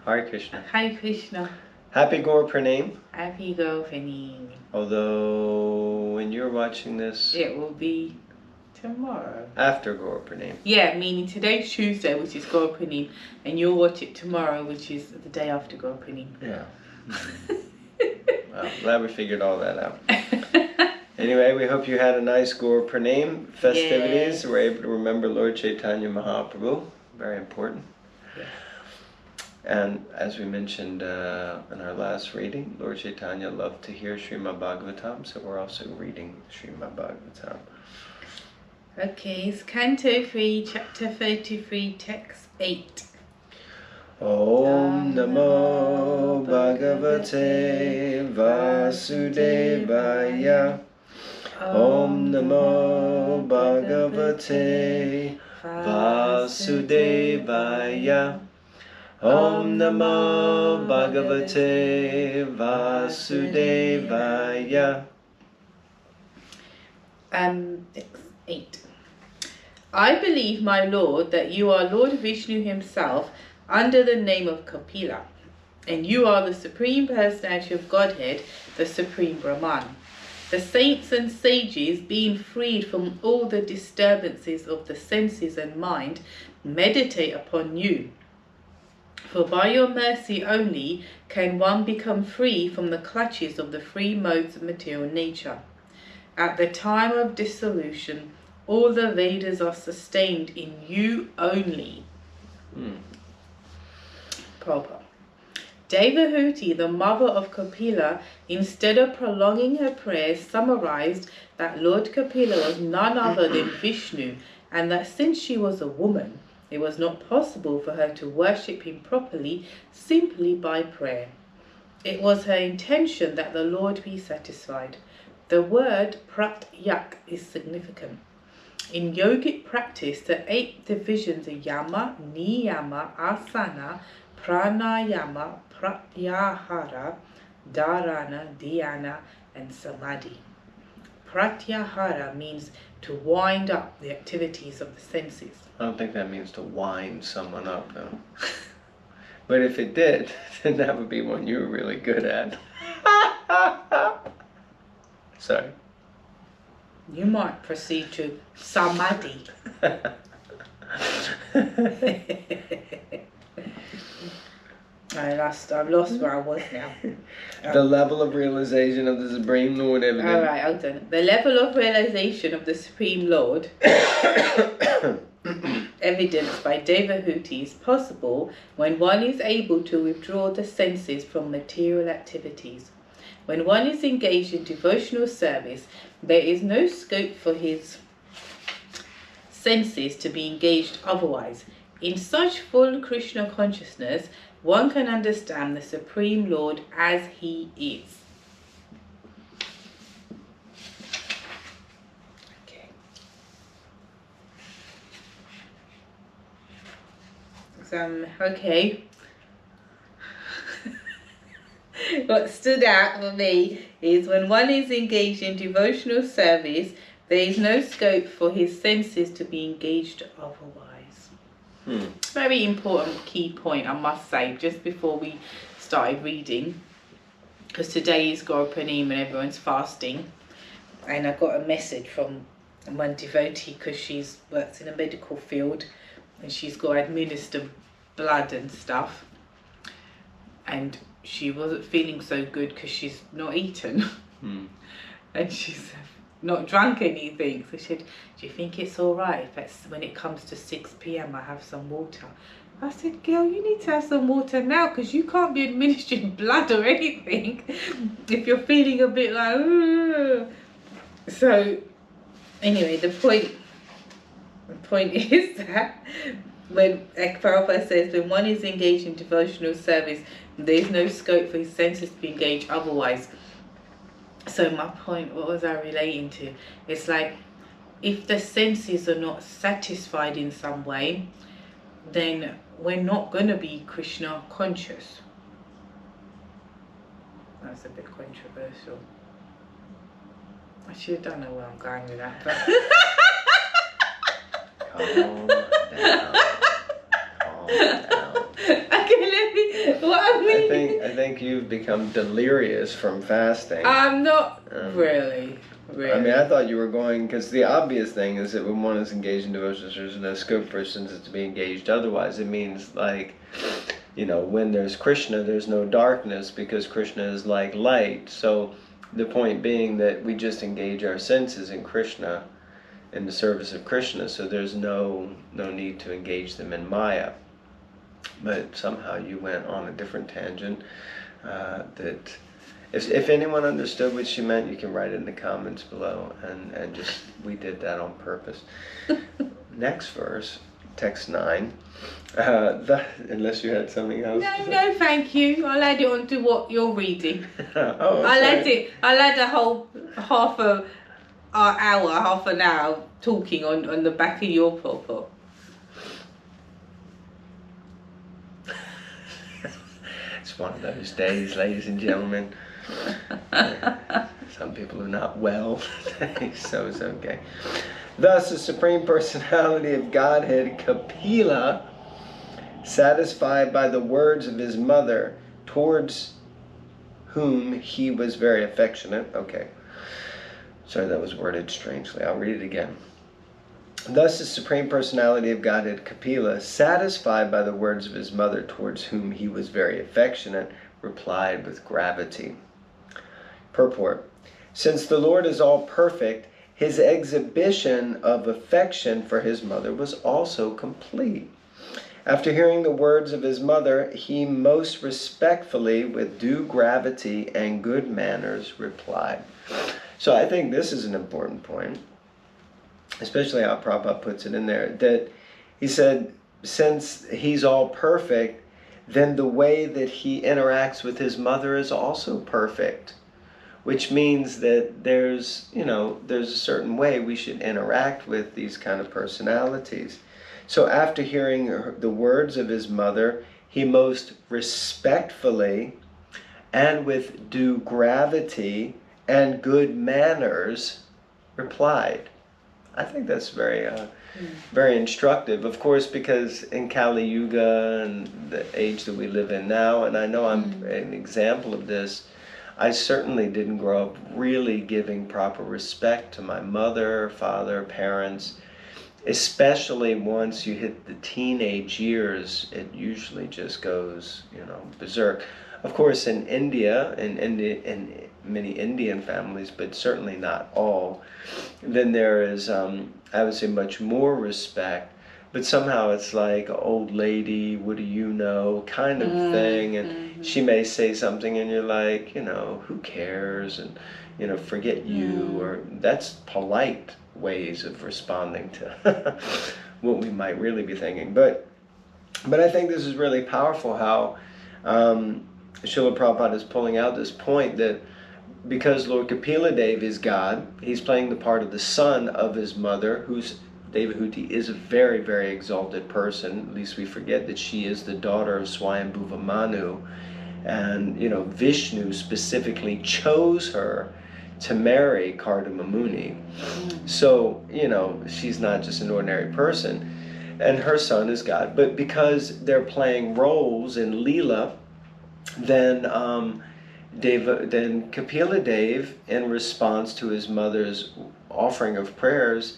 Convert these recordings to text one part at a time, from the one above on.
Hare Krishna. Hare Krishna. Happy Gaur Purnima. Happy Gaur Purnima. Although when you're watching this, it will be tomorrow. After Gaur Purnima. Yeah, meaning today's Tuesday, which is Gaur Purnima, and you'll watch it tomorrow, which is the day after Gaur Purnima. Yeah. Well, glad we figured all that out. Anyway, we hope you had a nice Gaur Purnima festivities. We're able to remember Lord Chaitanya Mahaprabhu. Very important. Yes. And as we mentioned in our last reading, Lord Chaitanya loved to hear Srimad Bhagavatam, so we're also reading Srimad Bhagavatam. Okay, it's Canto 3, Chapter 33, Text 8. Om Namo Bhagavate Vasudevaya. Om Namo Bhagavate Vasudevaya. Om Namo Bhagavate Vasudevaya. Text 8. I believe, my Lord, that you are Lord Vishnu himself under the name of Kapila, and you are the Supreme Personality of Godhead, the Supreme Brahman. The saints and sages, being freed from all the disturbances of the senses and mind, meditate upon you. For by your mercy only can one become free from the clutches of the three modes of material nature. At the time of dissolution, all the Vedas are sustained in you only. Prabhupada. Devahuti, the mother of Kapila, instead of prolonging her prayers, summarized that Lord Kapila was none other than Vishnu, and that since she was a woman, it was not possible for her to worship him properly simply by prayer. It was her intention that the Lord be satisfied. The word pratyak is significant. In yogic practice, the 8 divisions are yama, niyama, asana, pranayama, pratyahara, dharana, dhyana, and samadhi. Pratyahara means to wind up the activities of the senses. I don't think that means to wind someone up, though. But if it did, then that would be one you were really good at. Sorry. You might proceed to samadhi. I've lost where I was now. The level of realization of the Supreme Lord evident. Alright, I've done it. The level of realization of the Supreme Lord evidenced by Devahuti is possible when one is able to withdraw the senses from material activities. When one is engaged in devotional service, there is no scope for his senses to be engaged otherwise. In such full Krishna consciousness, one can understand the Supreme Lord as he is. Okay. Okay. What stood out for me is when one is engaged in devotional service, there is no scope for his senses to be engaged otherwise. Very important key point, I must say, just before we started reading, because today is Gaur Purnima and everyone's fasting, and I got a message from one devotee because she works in a medical field and she's got to administer blood and stuff, and she wasn't feeling so good because she's not eaten and she's not drunk anything. So she said, do you think it's all right if it's, when it comes to 6 p.m. I have some water? I said, girl, you need to have some water now because you can't be administering blood or anything if you're feeling a bit like, ugh. So anyway, the point is that when Prabhupada says when one is engaged in devotional service, there is no scope for his senses to be engaged otherwise. So my point, what was I relating to? It's like, if the senses are not satisfied in some way, then we're not going to be Krishna conscious. That's a bit controversial. I should have known where I'm going with that. But Calm down. Calm down. Okay, let me. think you've become delirious from fasting. I'm not really. I mean, I thought you were going, because the obvious thing is that when one is engaged in devotion, there's no scope for sins to be engaged. Otherwise, it means like, you know, when there's Krishna, there's no darkness, because Krishna is like light. So the point being that we just engage our senses in Krishna, in the service of Krishna, so there's no need to engage them in Maya. But somehow you went on a different tangent that... If anyone understood what she meant, you can write it in the comments below, and just, we did that on purpose. Next verse, text 9. Unless you had something else. No, thank you. I'll add it on to what you're reading. I'll add a whole half an hour talking on the back of your purport. It's one of those days, ladies and gentlemen. Some people are not well today, so it's okay. Thus, the Supreme Personality of Godhead, Kapila, satisfied by the words of his mother, towards whom he was very affectionate. Okay. Sorry, that was worded strangely. I'll read it again. Thus, the Supreme Personality of Godhead, Kapila, satisfied by the words of his mother, towards whom he was very affectionate, replied with gravity. Purport. Since the Lord is all perfect, his exhibition of affection for his mother was also complete. After hearing the words of his mother, he most respectfully, with due gravity and good manners, replied. So I think this is an important point, especially how Prabhupada puts it in there, that he said, since he's all perfect, then the way that he interacts with his mother is also perfect. Which means that there's a certain way we should interact with these kind of personalities. So after hearing the words of his mother, he most respectfully and with due gravity and good manners replied. I think that's very instructive. Of course, because in Kali Yuga and the age that we live in now, and I know I'm an example of this, I certainly didn't grow up really giving proper respect to my mother, father, parents, especially once you hit the teenage years. It usually just goes, berserk. Of course, in India, in many Indian families, but certainly not all, then there is, I would say, much more respect. But somehow it's like, old lady, what do you know, kind of thing. And she may say something and you're like, who cares? And, forget you. Or that's polite ways of responding to what we might really be thinking. But I think this is really powerful how Srila Prabhupada is pulling out this point that because Lord Kapila Dev is God, he's playing the part of the son of his mother, who's Devahuti is a very, very exalted person. At least we forget that she is the daughter of Swayambhuva Manu. And, Vishnu specifically chose her to marry Kardama Muni. So, she's not just an ordinary person. And her son is God. But because they're playing roles in Leela, then Kapila Dev, in response to his mother's offering of prayers,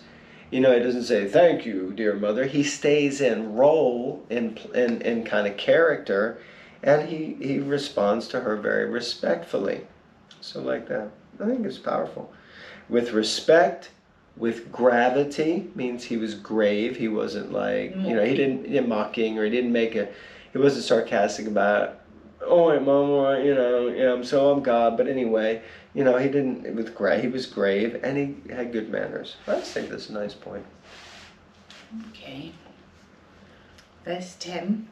it doesn't say, thank you, dear mother. He stays in role, in kind of character, and he responds to her very respectfully. So like that. I think it's powerful. With respect, with gravity, means he was grave. He wasn't like, he didn't mocking, or he wasn't sarcastic about, oh, wait, Mama, I'm God. But anyway, he didn't, he was grave, and he had good manners. I just think that's a nice point. Okay. Verse 10.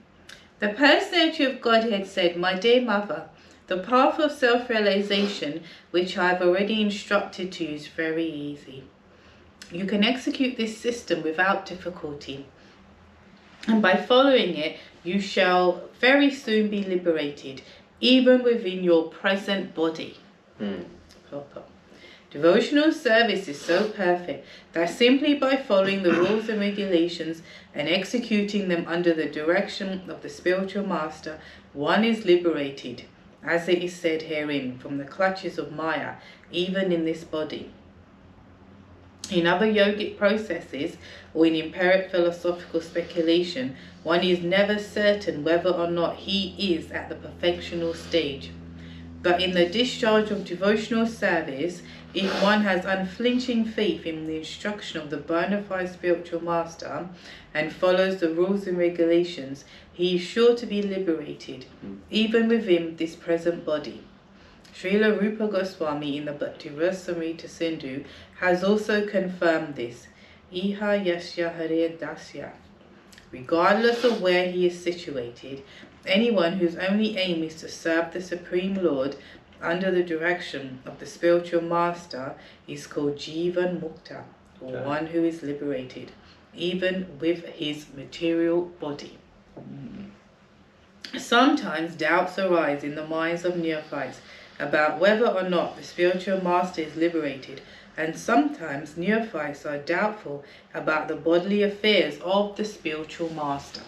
The personality of Godhead said, my dear mother, the path of self-realization, which I have already instructed to you, is very easy. You can execute this system without difficulty. And by following it, you shall very soon be liberated, even within your present body. Devotional service is so perfect that simply by following the rules and regulations and executing them under the direction of the spiritual master, one is liberated, as it is said herein, from the clutches of Maya, even in this body. In other yogic processes, or in empiric philosophical speculation, one is never certain whether or not he is at the perfectional stage. But in the discharge of devotional service, if one has unflinching faith in the instruction of the bona fide spiritual master and follows the rules and regulations, he is sure to be liberated, even within this present body. Srila Rupa Goswami in the Bhakti Rasamrita Sindhu has also confirmed this. Iha yasya hare dasya. Regardless of where he is situated, anyone whose only aim is to serve the Supreme Lord under the direction of the spiritual master is called Jivan Mukta, or one who is liberated, even with his material body. Sometimes doubts arise in the minds of neophytes about whether or not the spiritual master is liberated, and sometimes neophytes are doubtful about the bodily affairs of the spiritual master.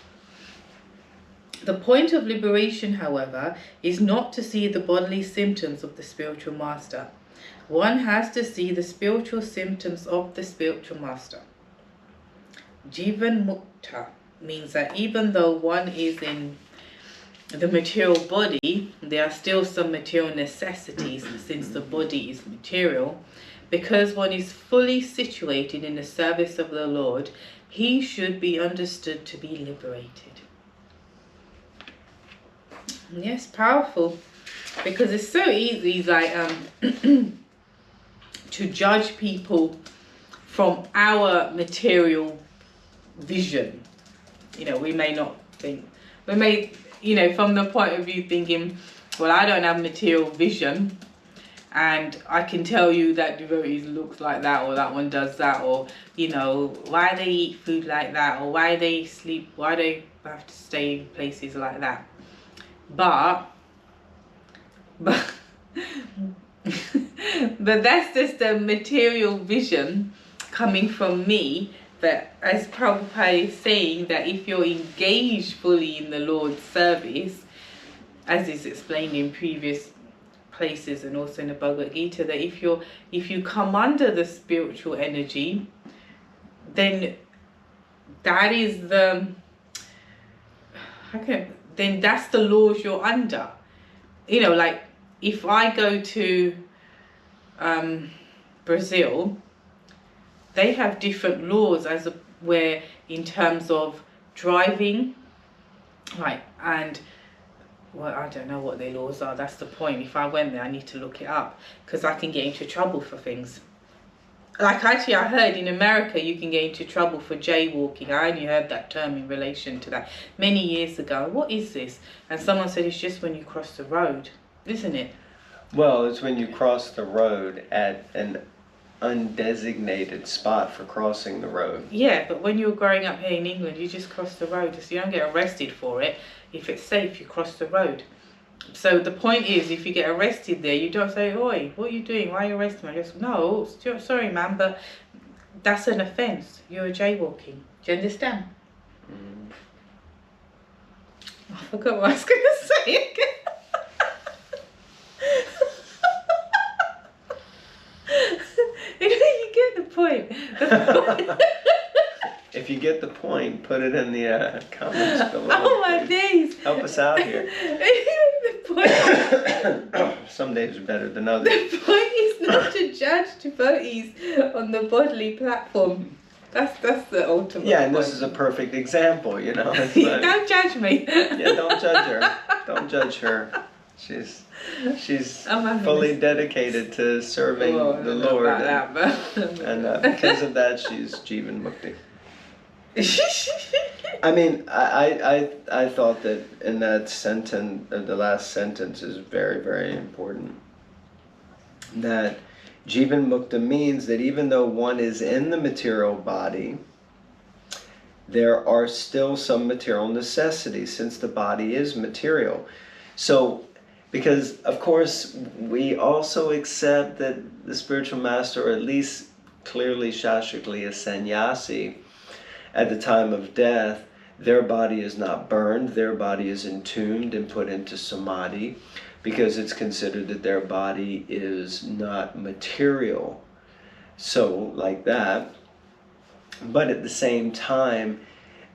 The point of liberation, however, is not to see the bodily symptoms of the spiritual master. One has to see the spiritual symptoms of the spiritual master. Jivan Mukta means that even though one is in the material body, there are still some material necessities since the body is material. Because one is fully situated in the service of the Lord, he should be understood to be liberated. Yes, powerful. Because it's so easy, like, to judge people from our material vision. You know, we may not think, we may, you know, from the point of view thinking, well, I don't have material vision, and I can tell you that devotees looks like that, or that one does that, or, you know, why they eat food like that, or why they sleep, why they have to stay in places like that. But that's just a material vision coming from me, that, as Prabhupada is saying, that if you're engaged fully in the Lord's service, as is explained in previous places and also in the Bhagavad Gita, that if you come under the spiritual energy, then that is the, then that's the laws you're under. You know, like if I go to Brazil, they have different laws where in terms of driving, right, and well, I don't know what their laws are. That's the point. If I went there, I need to look it up, because I can get into trouble for things. Like, actually, I heard in America you can get into trouble for jaywalking. I only heard that term in relation to that many years ago. What is this? And someone said it's just when you cross the road, isn't it? Well, it's when you cross the road at an undesignated spot for crossing the road. Yeah, but when you're growing up here in England, you just cross the road. So you don't get arrested for it. If it's safe, you cross the road. So the point is, if you get arrested there, you don't say, "Oi, what are you doing? Why are you arresting me?" I just, "No, sorry, ma'am, but that's an offence. You're jaywalking." Do you understand? I forgot what I was going to say again. You get the point. If you get the point, put it in the comments below. Oh my days! Help us out here. The point. Some days are better than others. The point is not to judge devotees on the bodily platform. That's the ultimate. Yeah, and point. this is a perfect example, you know. Like, don't judge me. Yeah, don't judge her. Don't judge her. She's fully dedicated to serving the Lord, and because of that, she's Jivan Mukti. I mean, I thought that in that sentence, the last sentence is very, very important. That Jivan Mukta means that even though one is in the material body, there are still some material necessities, since the body is material. So, because of course we also accept that the spiritual master, or at least clearly shastrically a sannyasi, at the time of death, their body is not burned, their body is entombed and put into samadhi, because it's considered that their body is not material. So, like that. But at the same time,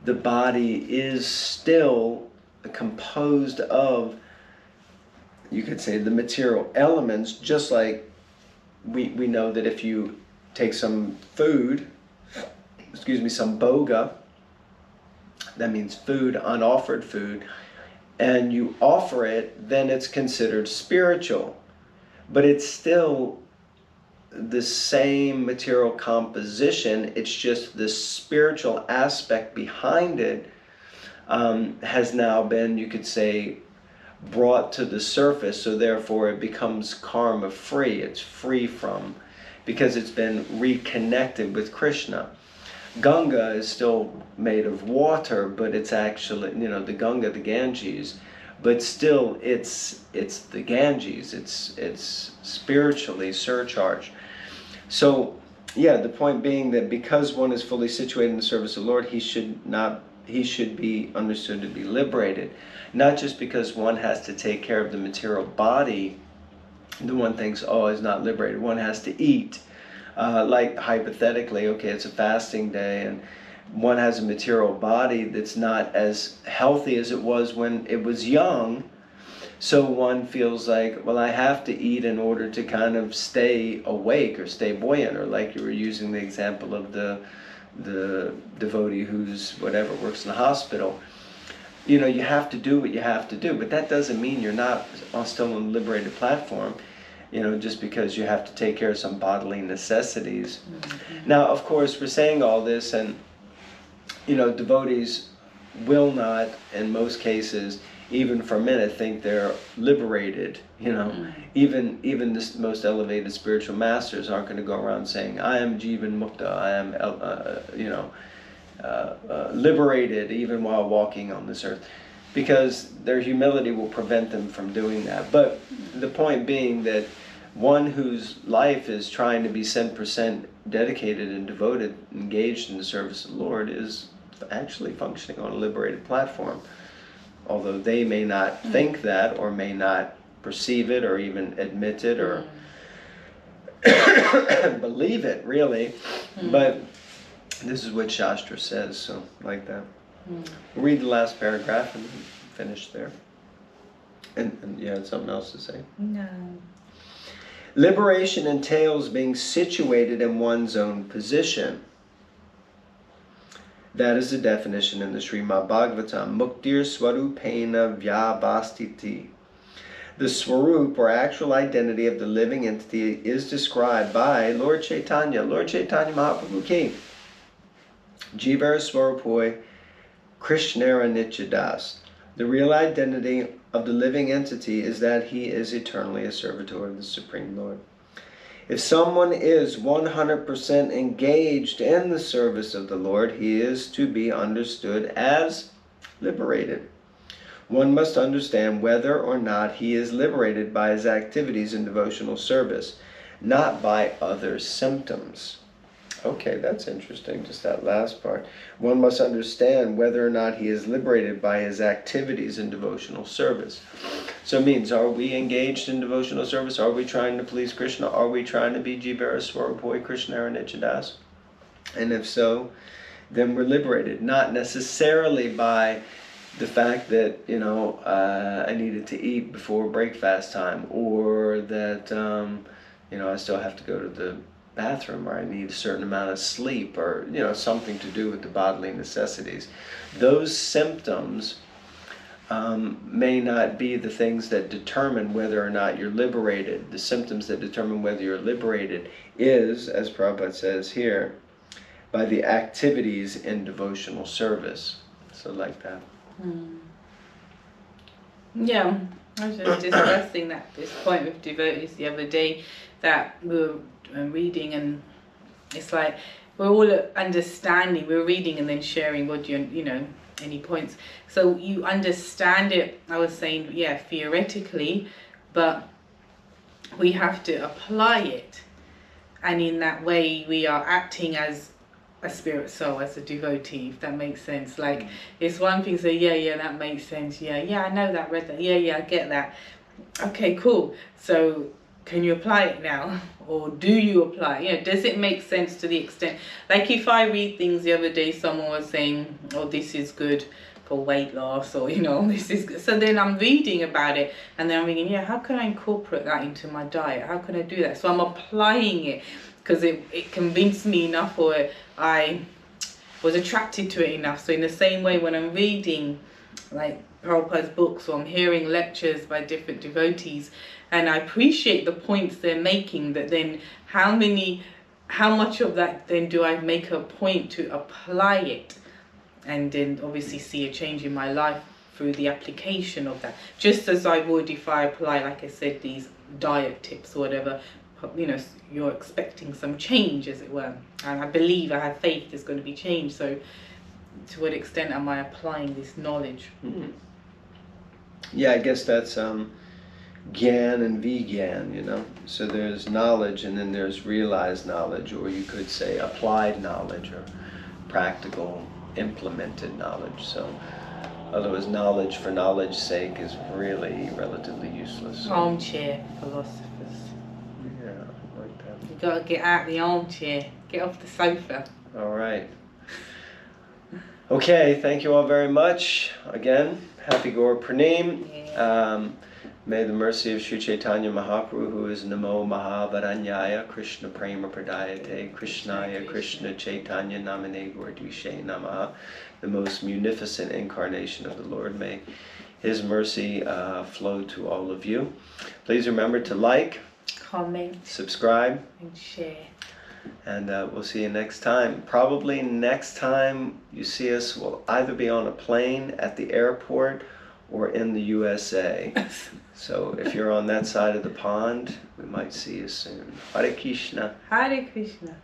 the body is still composed of, you could say, the material elements, just like we know that if you take some food, some boga, that means food, unoffered food, and you offer it, then it's considered spiritual. But it's still the same material composition, it's just the spiritual aspect behind it has now been, you could say, brought to the surface, so therefore it becomes karma free. It's free from, because it's been reconnected with Krishna. Ganga is still made of water, but it's actually, the Ganga, the Ganges, but still it's the Ganges. It's spiritually surcharged. So, yeah, the point being that because one is fully situated in the service of the Lord, he should be understood to be liberated. Not just because one has to take care of the material body, the one thinks, oh, is not liberated. One has to eat. Like hypothetically, okay, it's a fasting day and one has a material body that's not as healthy as it was when it was young. So one feels like, well, I have to eat in order to kind of stay awake or stay buoyant, or like you were using the example of the devotee who's whatever works in the hospital. You have to do what you have to do, but that doesn't mean you're not still on the liberated platform, just because you have to take care of some bodily necessities. Mm-hmm. Now, of course, we're saying all this, and devotees will not, in most cases, even for a minute, think they're liberated. Mm-hmm. Even the most elevated spiritual masters aren't going to go around saying, I am Jivan Mukta, I am liberated even while walking on this earth, because their humility will prevent them from doing that. But the point being that one whose life is trying to be 100% dedicated and devoted, engaged in the service of the Lord, is actually functioning on a liberated platform. Although they may not think that, or may not perceive it, or even admit it, or believe it, really. But this is what Shastra says, so like that. We'll read the last paragraph and finish there. And you had something else to say? No. Liberation entails being situated in one's own position. That is the definition in the Srimad Bhagavatam. Muktir Swarupena Vyabhastiti. The Swarup, or actual identity of the living entity, is described by Lord Chaitanya. Lord Chaitanya Mahaprabhu ki. Jivara Swarupoi Krishnara Nityadas. The real identity of the living entity is that he is eternally a servitor of the Supreme Lord. If someone is 100% engaged in the service of the Lord, he is to be understood as liberated. One must understand whether or not he is liberated by his activities in devotional service, not by other symptoms. Okay, that's interesting, just that last part. One must understand whether or not he is liberated by his activities in devotional service. So it means, are we engaged in devotional service? Are we trying to please Krishna? Are we trying to be Jivara Swarupoi Krishnara Nityadas? And if so, then we're liberated. Not necessarily by the fact that, I needed to eat before breakfast time, or that, I still have to go to the bathroom, or I need a certain amount of sleep, or something to do with the bodily necessities. Those symptoms may not be the things that determine whether or not you're liberated. The symptoms that determine whether you're liberated is, as Prabhupada says here, by the activities in devotional service. So like that. Yeah, I was just discussing this point with devotees the other day, that we were reading, and it's like we're all understanding, we're reading and then sharing what any points, so you understand it. I was saying, yeah, theoretically, but we have to apply it, and in that way we are acting as a spirit soul, as a devotee, if that makes sense. Like, it's one thing to say, yeah, that makes sense. Yeah, I know that, read that. Yeah, I get that. Okay, cool. So can you apply it now? Or do you apply? You know, does it make sense to the extent? Like, if I read things the other day, someone was saying, oh, this is good for weight loss, or, you know, this is good. So then I'm reading about it, and then I'm thinking, yeah, how can I incorporate that into my diet? How can I do that? So I'm applying it, because it convinced me enough, or I was attracted to it enough. So in the same way, when I'm reading like Prabhupada's books, or I'm hearing lectures by different devotees, and I appreciate the points they're making, that then how much of that then do I make a point to apply it, and then obviously see a change in my life through the application of that, just as I would if I apply, like I said, these diet tips or whatever. You know, you're expecting some change, as it were, and I believe, I have faith there's going to be change. So to what extent am I applying this knowledge? Yeah, I guess that's Gyan and Vigyan, you know. So there's knowledge, and then there's realized knowledge, or you could say applied knowledge, or practical, implemented knowledge. So otherwise, knowledge for knowledge's sake is really relatively useless. Armchair philosophers. Yeah, like that. You got to get out of the armchair, get off the sofa. All right. Okay, thank you all very much. Again, Happy Gaur Pranim. Yeah. May the mercy of Sri Chaitanya Mahaprabhu, who is Namo Mahavaranyaya, Krishna Prema Pradayate, Krishnaya Krishna Chaitanya Namane Gurdvishe Namaha, the most munificent incarnation of the Lord, may His mercy flow to all of you. Please remember to like, comment, subscribe, and share. and we'll see you next time. Probably next time you see us, we'll either be on a plane at the airport or in the USA. So if you're on that side of the pond, we might see you soon. Hare Krishna. Hare Krishna.